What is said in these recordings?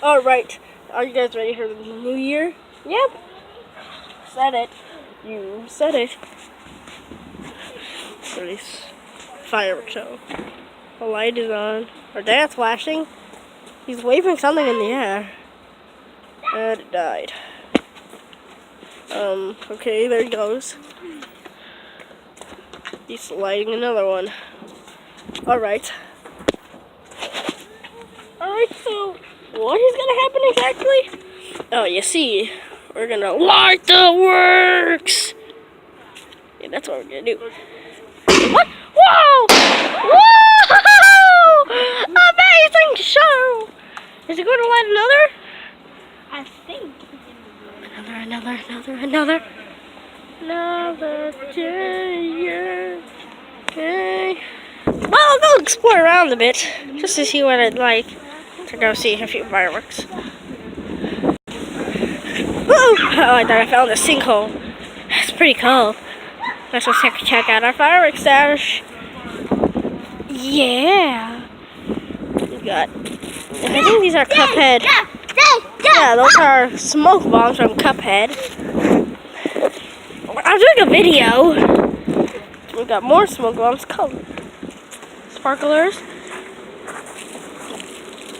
Alright, are you guys ready for the new year? Yep. Said it. You said it. Nice fireworks show. The light is on. Our dad's flashing. He's waving something in the air. And it died. Okay, there he goes. He's lighting another one. Alright. Alright, so what is gonna happen exactly? Oh, you see, we're gonna light the works! Yeah, that's what we're gonna do. What? Whoa! Whoa! Amazing show! Is it going to light another? I think. Another day. Okay. Well, I'll go explore around a bit, just to see what I'd like. To go see a few fireworks. Woo! Oh, I thought I found a sinkhole. It's pretty cool. Let's go check out our fireworks stash. Yeah. We got. I think these are Cuphead. Yeah, those are smoke bombs from Cuphead. I'm doing a video. We got more smoke bombs. Sparklers.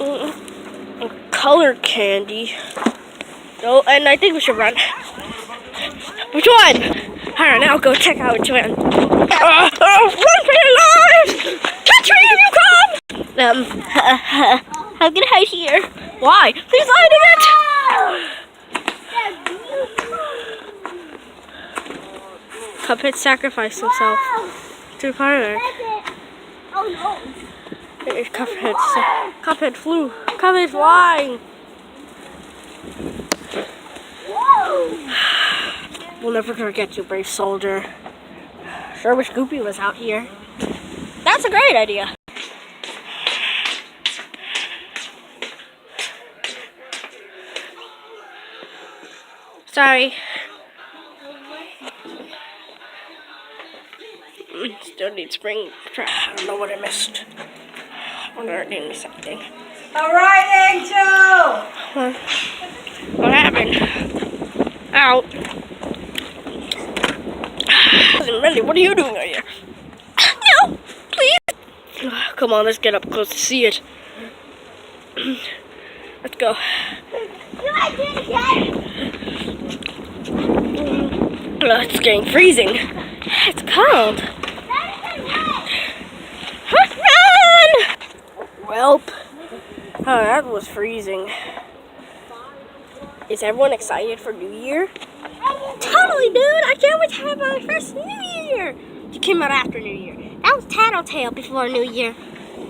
And color candy. Oh, and I think we should run. Which one? Alright, now go check out which one. Run for your lives! Catch me if you come! I'm gonna hide here. Why? He's lighting it! Cuphead sacrificed himself to firework. Oh no! Cuphead flew. Cuphead flying. Whoa! We'll never forget you, brave soldier. Sure wish Goopy was out here. That's a great idea. Sorry. Still need springtrap. I don't know what I missed. I wonder if it gave me something. Alright, Angel! What happened? Out. Mindy, what are you doing out here? No, please. Come on, let's get up close to see it. Let's go. It's getting freezing. It's cold. Run! Welp. Oh, that was freezing. Is everyone excited for New Year? Totally, dude! I can't wait to have my first New Year! It came out after New Year. That was Tattletale before New Year.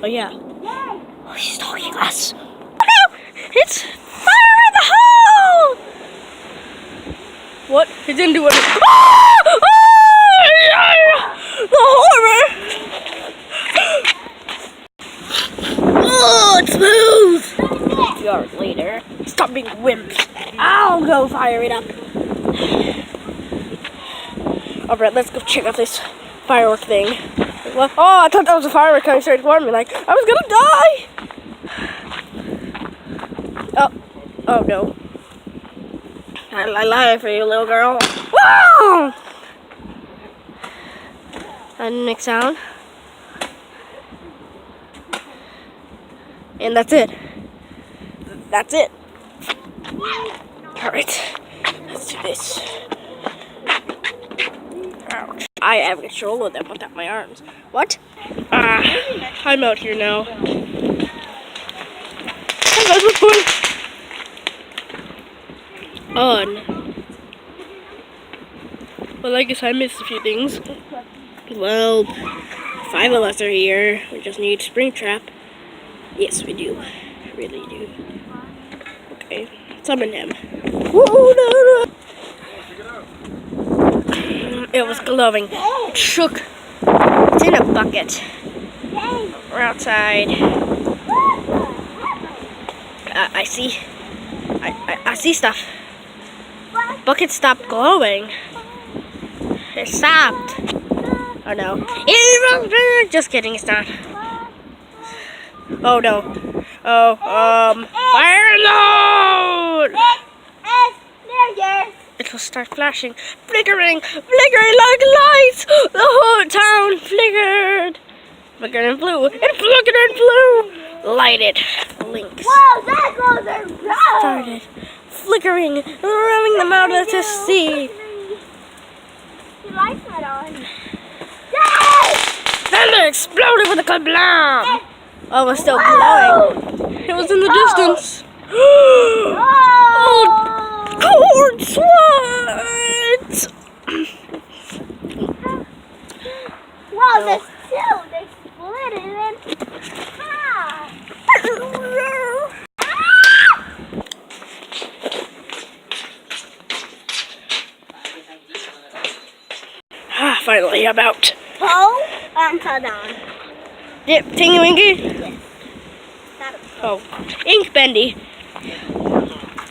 Oh, yeah. Oh, he's stalking us. Oh, no! It's fire in the hole! What? He didn't do it. Oh! Oh! The horror! Oh, it's smooth! 2 hours later. Stop being wimps. I'll go fire it up. Alright, let's go check out this firework thing. What? Oh, I thought that was a firework coming straight for me. Like, I was gonna die! Oh no. I lied for you, little girl. Whoa! That didn't make sound. And that's it. That's it. Alright, let's do this. Ouch. I have control of them without my arms. What? I'm out here now. Hey guys, what's going on? Well, I guess I missed a few things. Well, 5 of us are here. We just need springtrap. Yes, we do. Really do. Okay, summon him. Whoa, no. It was glowing. It shook. It's in a bucket. We're outside. I see. I see stuff. Bucket stopped glowing. It stopped. Oh no. Just kidding, it's not. Oh no. Oh, fire load! It will start flashing, flickering like lights. The whole town flickered. Flickered and blue. It flickered and blue. Lighted. Blinks. Whoa, that goes around. Started flickering, running them out to sea. The light's not on. Yes! Then it exploded with a kablam. Oh, it was still glowing. It was in the distance. Oh, corn sweat! Wow, there's two. They split it in half. Finally, I'm out. Pull and turn on. Yep, tinky winky. Yes. Oh, ink bendy.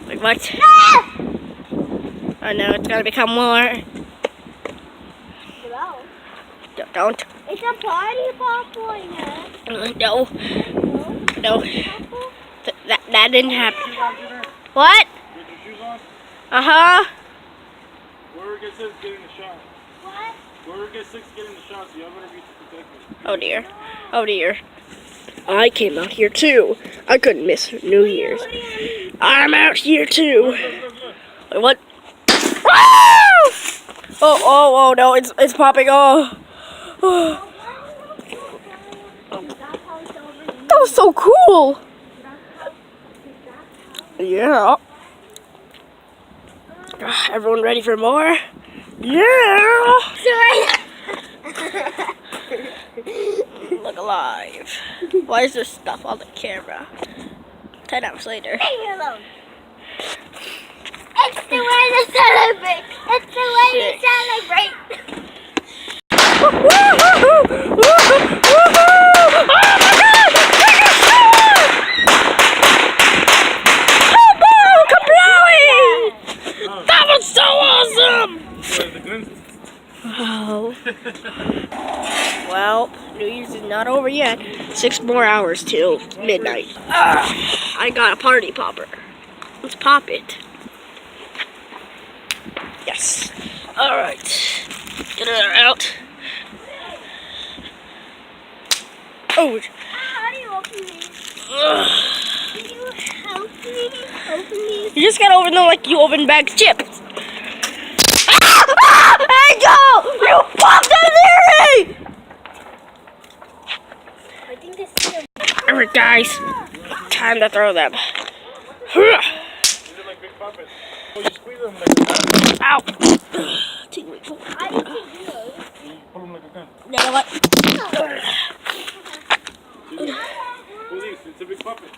Like what? Ah! Oh no, it's gonna become more. Hello. Don't. It's a party popple in here. No. No. Popple? That didn't happen. What? Get your shoes on. Uh-huh. Whoever gets 6, get in the shot. What? Whoever gets 6, get in the shot, so y'all better be protected. Oh dear. Oh dear. I came out here too. I couldn't miss New Year's. I'm out here too. Wait, what? Oh no, it's popping. Oh. That was so cool. Yeah. Everyone ready for more? Yeah. Look alive. Why is there stuff on the camera? 10 hours later. Leave me alone. It's the way to celebrate. It's the way to celebrate. Oh my God! Kablowie! That was so awesome! Wow. Well, New Year's is not over yet. 6 more hours till midnight. I got a party popper. Let's pop it. Yes. Alright. Get it out. Oh. How do you open these? Can you help me open these? You just gotta open them like you open bags of chips. Angel! You popped them near me! I think this is Alright guys, time to throw them. These are like big puppets. Oh, you squeeze them like a gun. Ow! I didn't do those. You pull them like a gun. You know what? Pull these. It's a big puppet.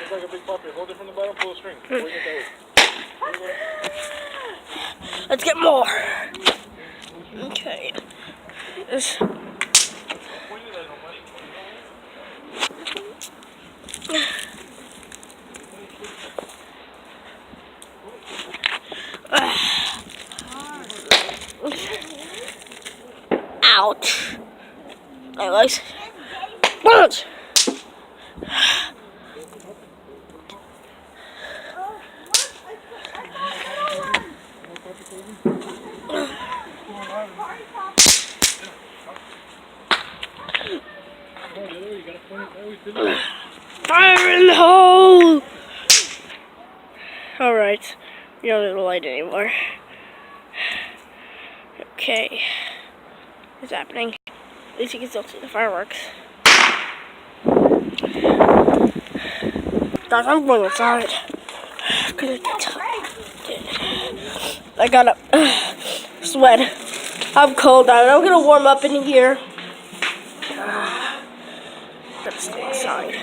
It's like a big puppet. Hold it from the bottom, pull the string. Wait it that way. Let's get more. Okay. This. Ouch. Anyways. Bunch. Fire in the hole! Alright, you don't need the light anymore. Okay. What's happening? At least you can still see the fireworks. Guys, I'm going inside. I gotta sweat. I'm cold out. I'm gonna warm up in here. Gotta stay inside.